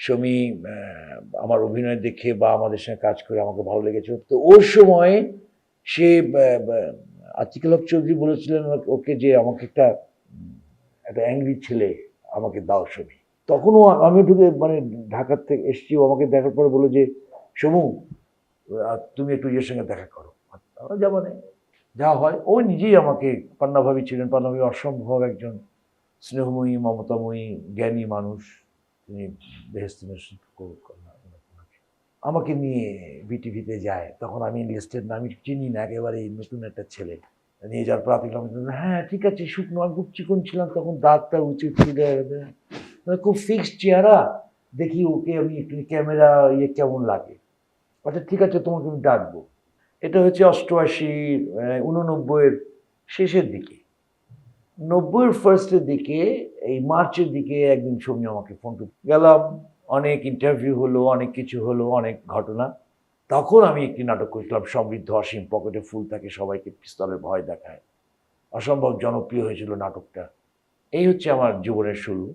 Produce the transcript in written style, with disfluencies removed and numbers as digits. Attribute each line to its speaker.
Speaker 1: শমী আমার অভিনয় দেখে বা আমাদের সঙ্গে কাজ করে আমাকে ভালো লেগেছে। তো ওর সময় সে আতিকুল হক চৌধুরী বলেছিলেন ওকে যে আমাকে একটা অ্যাংরি ছেলে আমাকে দাও শমী। তখনও আমি ঢুকে মানে ঢাকার থেকে এসছি, ও আমাকে দেখার পরে বললো যে সমু তুমি একটু ইয়ের সঙ্গে দেখা করো। যা মানে যা হয়, ও নিজেই আমাকে, পান্না ভাবি ছিলেন, পান্না ভাবি অসম্ভব একজন স্নেহময়ী মমতাময়ী জ্ঞানী মানুষ, তিনি বেহেশত নসিব করুক আল্লাহ ওনাকে। আমাকে নিয়ে বিটিভিতে যায়, তখন আমি লিস্টেড না, আমি চিনি না, একেবারে নতুন একটা ছেলে নিয়ে যাওয়ার পর আপনি হ্যাঁ ঠিক আছে, শুকনো, আমি খুব চিকন ছিলাম তখন, দাঁতটা উচিত ছিল, খুব ফিক্সড চেহারা, দেখি ওকে আমি একটু ক্যামেরা ইয়ে কেমন লাগে, আচ্ছা ঠিক আছে তোমাকে আমি ডাকবো। এটা হচ্ছে 88, 89-এর শেষের দিকে, 90-এর ফার্স্টের দিকে, এই মার্চের দিকে একদিন শমী আমাকে ফোন গেলাম, অনেক ইন্টারভিউ হলো, অনেক কিছু হলো, অনেক ঘটনা। তখন আমি একটি নাটক করেছিলাম সমৃদ্ধ অসীম, পকেটে ফুল থাকে, সবাইকে পিস্তলের ভয় দেখায়, অসম্ভব জনপ্রিয় হয়েছিল নাটকটা। এই হচ্ছে আমার জীবনের শুরু।